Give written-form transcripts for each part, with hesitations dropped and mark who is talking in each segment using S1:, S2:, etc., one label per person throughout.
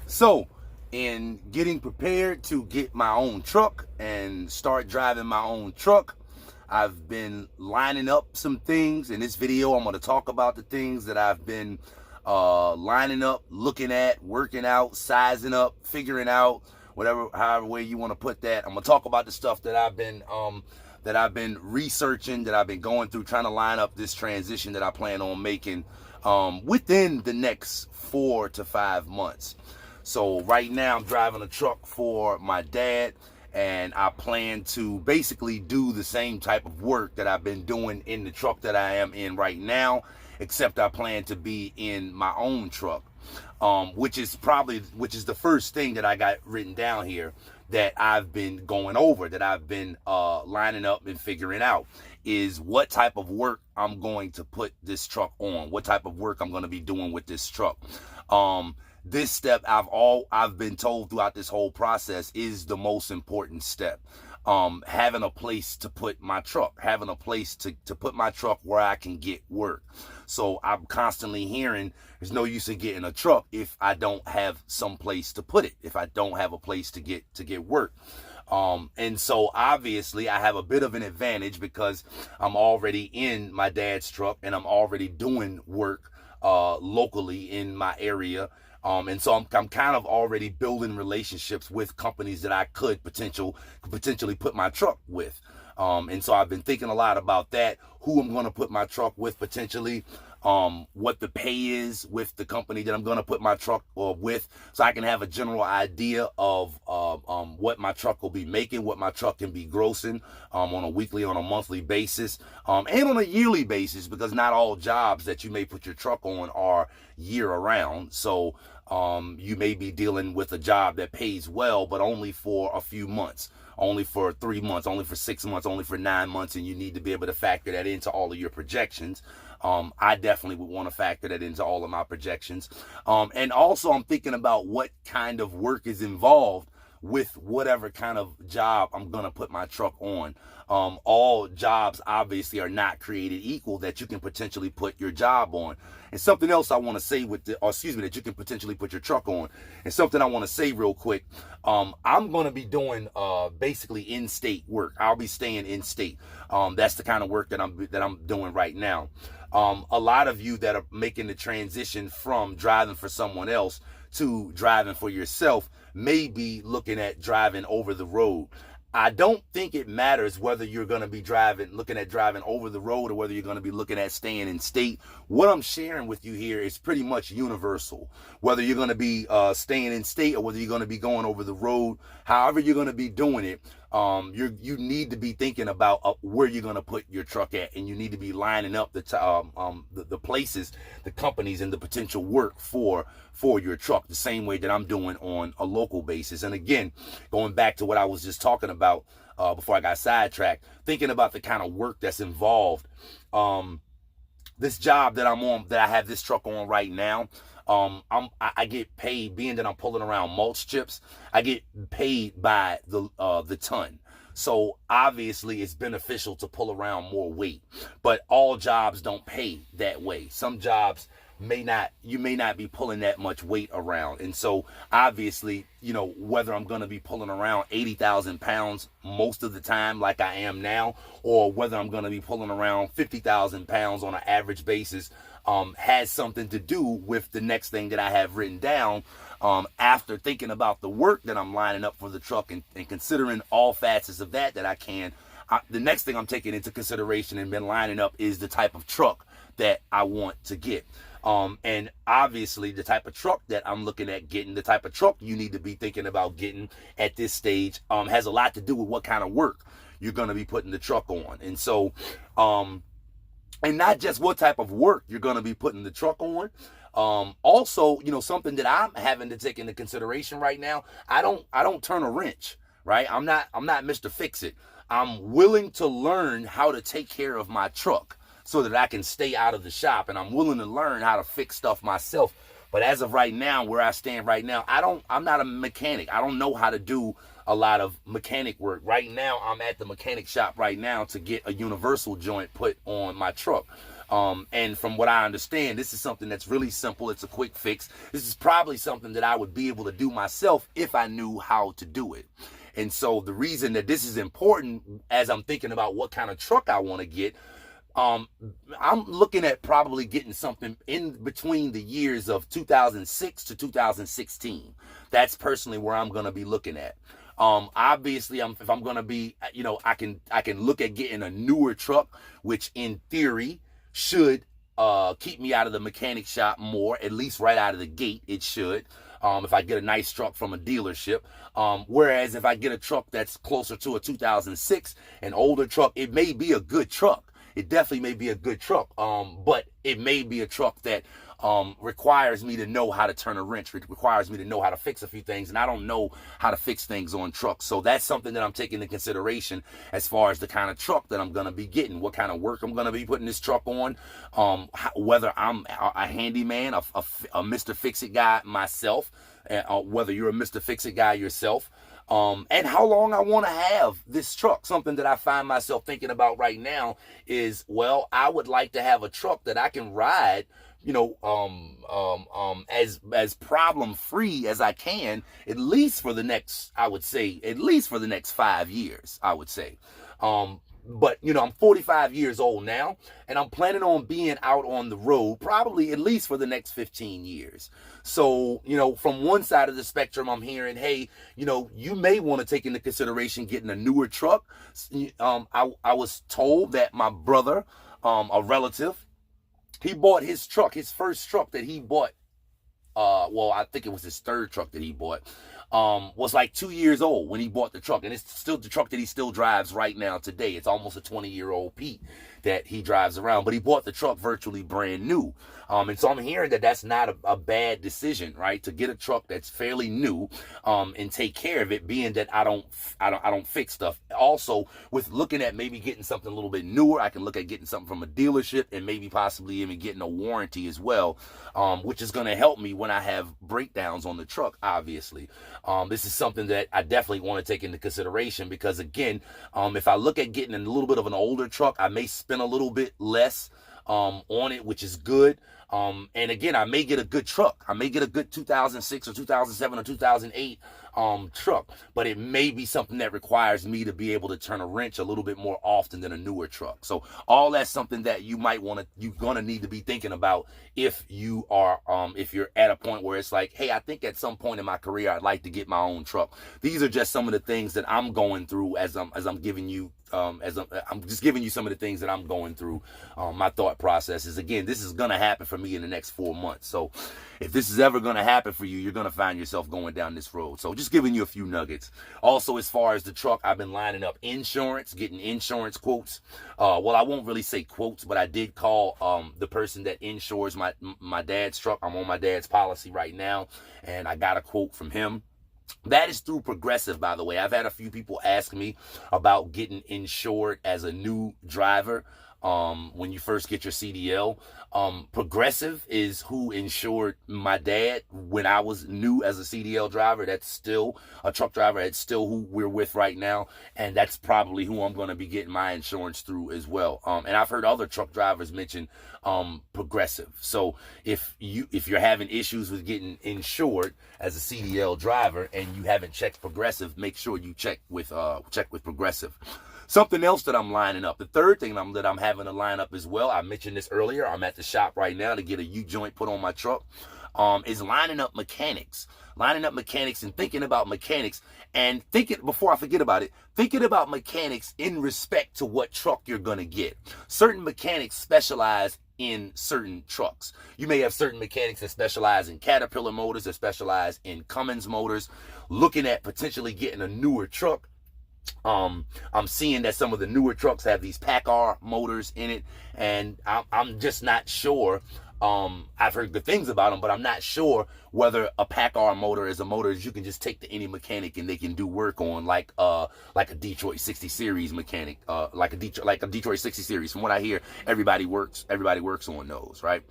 S1: So, in getting prepared to get my own truck and start driving my own truck, I've been lining up some things. In this video, I'm going to talk about the things that I've been lining up, looking at, working out, sizing up, figuring out, whatever, however way you want to put that. I'm going to talk about the stuff that I've been researching, that I've been going through, trying to line up this transition that I plan on making within the next 4 to 5 months. So right now I'm driving a truck for my dad, and I plan to basically do the same type of work that I've been doing in the truck that I am in right now, except I plan to be in my own truck, which is the first thing that I got written down here that I've been going over, that I've been lining up and figuring out, is what type of work I'm going to put this truck on, what type of work I'm going to be doing with this truck. This step I've been told throughout this whole process is the most important step. Having a place to put my truck, having a place to put my truck where I can get work. So I'm constantly hearing there's no use in getting a truck if I don't have some place to put it, if I don't have a place to get work. And so obviously I have a bit of an advantage because I'm already in my dad's truck and I'm already doing work locally in my area. And so I'm kind of already building relationships with companies that I could potentially put my truck with. And so I've been thinking a lot about that, who I'm going to put my truck with potentially, what the pay is with the company that I'm going to put my truck with, so I can have a general idea of what my truck will be making, what my truck can be grossing on a weekly, on a monthly basis, and on a yearly basis, because not all jobs that you may put your truck on are year around. So you may be dealing with a job that pays well, but only for a few months, only for 3 months, only for 6 months, only for 9 months, and you need to be able to factor that into all of your projections. I definitely would want to factor that into all of my projections. And also I'm thinking about what kind of work is involved with whatever kind of job I'm going to put my truck on. All jobs obviously are not created equal that you can potentially put your job on. And something else I want to say that you can potentially put your truck on. And something I want to say real quick. I'm going to be doing basically in-state work. I'll be staying in-state. That's the kind of work that I'm doing right now. A lot of you that are making the transition from driving for someone else to driving for yourself may be looking at driving over the road. I don't think it matters whether you're going to be looking at driving over the road, or whether you're going to be looking at staying in state. What I'm sharing with you here is pretty much universal. Whether you're going to be staying in state or whether you're going to be going over the road, however you're going to be doing it, you need to be thinking about where you're going to put your truck at, and you need to be lining up the places, the companies, and the potential work for your truck, the same way that I'm doing on a local basis. And again, going back to what I was just talking about before I got sidetracked, thinking about the kind of work that's involved. This job that I'm on, that I have this truck on right now, I get paid, being that I'm pulling around mulch chips, I get paid by the ton. So obviously it's beneficial to pull around more weight, but all jobs don't pay that way. Some jobs you may not be pulling that much weight around. And so obviously, whether I'm going to be pulling around 80,000 pounds most of the time like I am now, or whether I'm going to be pulling around 50,000 pounds on an average basis, has something to do with the next thing that I have written down. After thinking about the work that I'm lining up for the truck and considering all facets of that I can, the next thing I'm taking into consideration and been lining up is the type of truck that I want to get. And obviously the type of truck that I'm looking at getting, the type of truck you need to be thinking about getting at this stage, has a lot to do with what kind of work you're going to be putting the truck on. And so, and not just what type of work you're going to be putting the truck on. Also, something that I'm having to take into consideration right now, I don't turn a wrench, right? I'm not Mr. Fix It. I'm willing to learn how to take care of my truck so that I can stay out of the shop, and I'm willing to learn how to fix stuff myself. But as of right now, where I stand right now, I'm not a mechanic. I don't know how to do a lot of mechanic work. Right now, I'm at the mechanic shop right now to get a universal joint put on my truck. And from what I understand, this is something that's really simple. It's a quick fix. This is probably something that I would be able to do myself if I knew how to do it. And so the reason that this is important as I'm thinking about what kind of truck I want to get, I'm looking at probably getting something in between the years of 2006 to 2016. That's personally where I'm going to be looking at. Obviously, if I'm going to be, I can look at getting a newer truck, which in theory should keep me out of the mechanic shop more, at least right out of the gate. It should. If I get a nice truck from a dealership. Whereas if I get a truck that's closer to a 2006, an older truck, it may be a good truck. It definitely may be a good truck, but it may be a truck that requires me to know how to turn a wrench. It requires me to know how to fix a few things, and I don't know how to fix things on trucks. So that's something that I'm taking into consideration as far as the kind of truck that I'm going to be getting, what kind of work I'm going to be putting this truck on, whether I'm a handyman, a Mr. Fix-It guy myself, whether you're a Mr. Fix-It guy yourself. And how long I want to have this truck. Something that I find myself thinking about right now is, well, I would like to have a truck that I can ride, as problem free as I can, at least for the next 5 years, I would say. But, I'm 45 years old now, and I'm planning on being out on the road probably at least for the next 15 years. So, from one side of the spectrum, I'm hearing, hey, you may want to take into consideration getting a newer truck. I was told that my brother, a relative, he bought his first truck that he bought. I think it was his third truck that he bought. Was like 2 years old when he bought the truck, and it's still the truck that he still drives right now today. It's almost a 20-year-old Pete that he drives around, but he bought the truck virtually brand new. And so I'm hearing that that's not a bad decision, right? To get a truck that's fairly new, and take care of it, being that I don't fix stuff. Also, with looking at maybe getting something a little bit newer, I can look at getting something from a dealership and maybe possibly even getting a warranty as well, which is going to help me when I have breakdowns on the truck, obviously. This is something that I definitely want to take into consideration because, again, if I look at getting a little bit of an older truck, I may spend a little bit less on it, which is good. And again, I may get a good truck. I may get a good 2006 or 2007 or 2008 truck, but it may be something that requires me to be able to turn a wrench a little bit more often than a newer truck. So all that's something that you're gonna need to be thinking about if you're at a point where it's like, hey, I think at some point in my career I'd like to get my own truck. These are just some of the things that I'm going through as I'm giving you. I'm just giving you some of the things that I'm going through. My thought process is, again, this is going to happen for me in the next 4 months. So if this is ever going to happen for you, you're going to find yourself going down this road. So just giving you a few nuggets. Also, as far as the truck, I've been lining up insurance, getting insurance quotes. I won't really say quotes, but I did call the person that insures my dad's truck. I'm on my dad's policy right now, and I got a quote from him. That is through Progressive, by the way. I've had a few people ask me about getting insured as a new driver when you first get your CDL. Progressive is who insured my dad when I was new as a CDL driver. That's still a truck driver. That's still who we're with right now. And that's probably who I'm going to be getting my insurance through as well. And I've heard other truck drivers mention Progressive. So if you're having issues with getting insured as a CDL driver and you haven't checked Progressive, make sure you check with Progressive. Something else that I'm lining up. The third thing that I'm having to line up as well, I mentioned this earlier, I'm at the shop right now to get a U-joint put on my truck, is lining up mechanics. Lining up mechanics and thinking about mechanics, and before I forget about it, thinking about mechanics in respect to what truck you're going to get. Certain mechanics specialize in certain trucks. You may have certain mechanics that specialize in Caterpillar motors, that specialize in Cummins motors. Looking at potentially getting a newer truck, I'm seeing that some of the newer trucks have these PACCAR motors in it, and I'm just not sure. I've heard good things about them, but I'm not sure whether a PACCAR motor is a motor that you can just take to any mechanic and they can do work on, like a Detroit 60 series mechanic, like a Detroit 60 series. From what I hear, everybody works on those, right?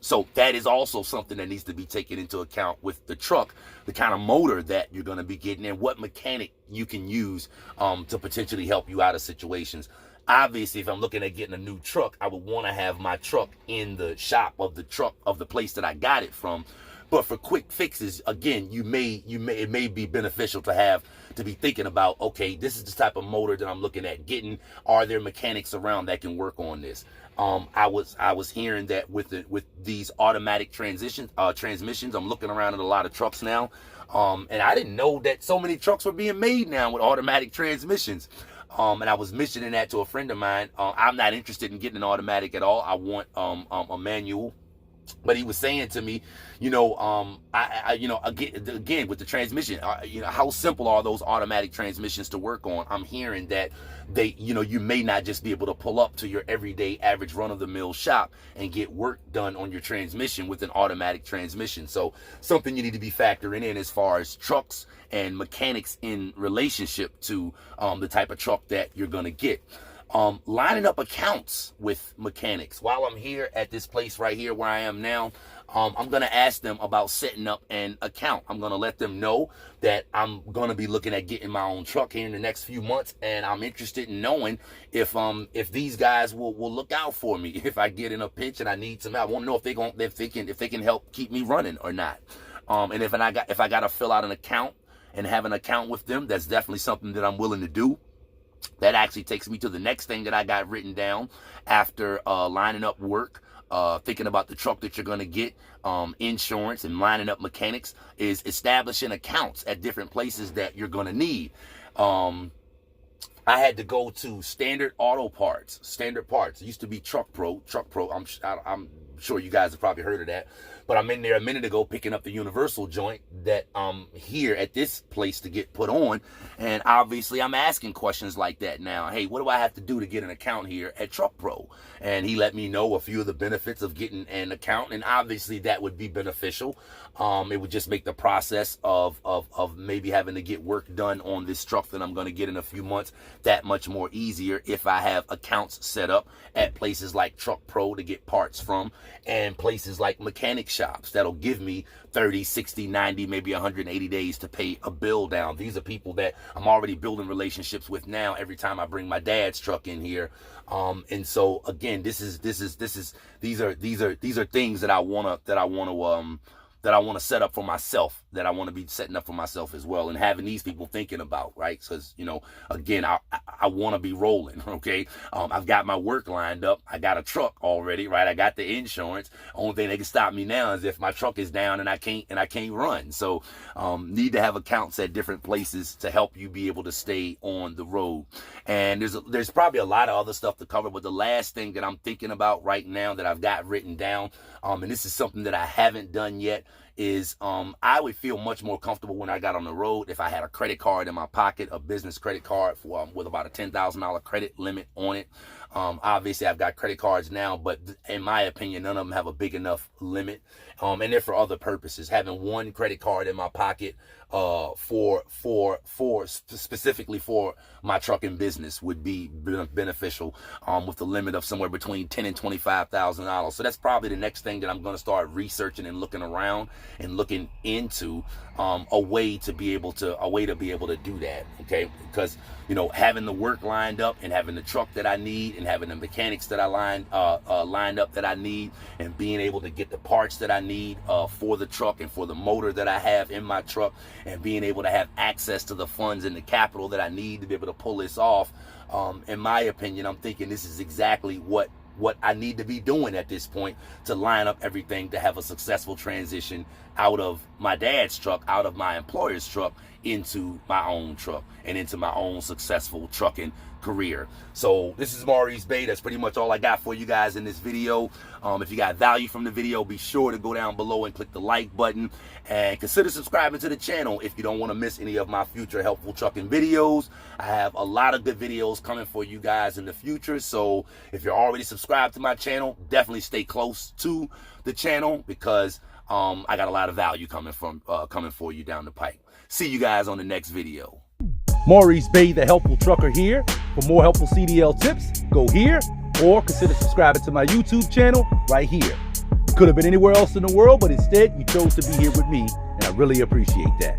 S1: So that is also something that needs to be taken into account with the truck, the kind of motor that you're going to be getting and what mechanic you can use to potentially help you out of situations. Obviously, if I'm looking at getting a new truck, I would want to have my truck in the shop of the place that I got it from. But for quick fixes, again, it may be beneficial to be thinking about, okay, this is the type of motor that I'm looking at getting. Are there mechanics around that can work on this? I was hearing that with these automatic transmissions, I'm looking around at a lot of trucks now, and I didn't know that so many trucks were being made now with automatic transmissions. And I was mentioning that to a friend of mine. I'm not interested in getting an automatic at all. I want a manual. But he was saying to me, again with the transmission, how simple are those automatic transmissions to work on? I'm hearing that you may not just be able to pull up to your everyday average run-of-the-mill shop and get work done on your transmission with an automatic transmission. So something you need to be factoring in as far as trucks and mechanics in relationship to the type of truck that you're going to get. Lining up accounts with mechanics. While I'm here at this place right here where I am now, I'm going to ask them about setting up an account. I'm going to let them know that I'm going to be looking at getting my own truck here in the next few months, and I'm interested in knowing if these guys will look out for me if I get in a pinch and I need some help. I want to know if they can help keep me running or not. And if I got to fill out an account and have an account with them, that's definitely something that I'm willing to do. That actually takes me to the next thing that I got written down after lining up work, thinking about the truck that you're going to get, insurance, and lining up mechanics, is establishing accounts at different places that you're going to need. I had to go to Standard Auto Parts. Standard Parts. It used to be Truck Pro. I'm sure you guys have probably heard of that. But I'm in there a minute ago picking up the universal joint that I'm here at this place to get put on. And obviously I'm asking questions like that now. Hey, what do I have to do to get an account here at Truck Pro? And he let me know a few of the benefits of getting an account. And obviously that would be beneficial. It would just make the process of maybe having to get work done on this truck that I'm going to get in a few months that much more easier if I have accounts set up at places like Truck Pro to get parts from, and places like mechanic shops that'll give me 30, 60, 90, maybe 180 days to pay a bill down. These are people that I'm already building relationships with now every time I bring my dad's truck in here. And so again, these are things that I want to set up for myself, that I want to be setting up for myself as well, and having these people thinking about, right? Because, again, I want to be rolling, okay? I've got my work lined up. I got a truck already, right? I got the insurance. Only thing that can stop me now is if my truck is down and I can't run. So need to have accounts at different places to help you be able to stay on the road. And there's probably a lot of other stuff to cover, but the last thing that I'm thinking about right now that I've got written down, and this is something that I haven't done yet, is I would feel much more comfortable when I got on the road if I had a credit card in my pocket, a business credit card with about a $10,000 credit limit on it. Obviously, I've got credit cards now, but in my opinion, none of them have a big enough limit. And they're for other purposes. Having one credit card in my pocket specifically for my trucking business would be beneficial, with a limit of somewhere between $10,000 and $25,000. So that's probably the next thing that I'm going to start researching and looking around and looking into, a way to be able to do that. Okay, because having the work lined up and having the truck that I need and having the mechanics that I lined up that I need, and being able to get the parts that I need for the truck and for the motor that I have in my truck, and being able to have access to the funds and the capital that I need to be able to pull this off. In my opinion, I'm thinking this is exactly what I need to be doing at this point to line up everything to have a successful transition out of my dad's truck, out of my employer's truck, into my own truck and into my own successful trucking career. So this is Maurice Bay. That's pretty much all I got for you guys in this video. If you got value from the video, be sure to go down below and click the like button, and consider subscribing to the channel if you don't want to miss any of my future helpful trucking videos. I have a lot of good videos coming for you guys in the future. So if you're already subscribed to my channel, definitely stay close to the channel, because I got a lot of value coming for you down the pike. See you guys on the next video. Maurice Bay, the Helpful Trucker here. For more helpful CDL tips, go here, or consider subscribing to my YouTube channel right here. You could have been anywhere else in the world, but instead you chose to be here with me, and I really appreciate that.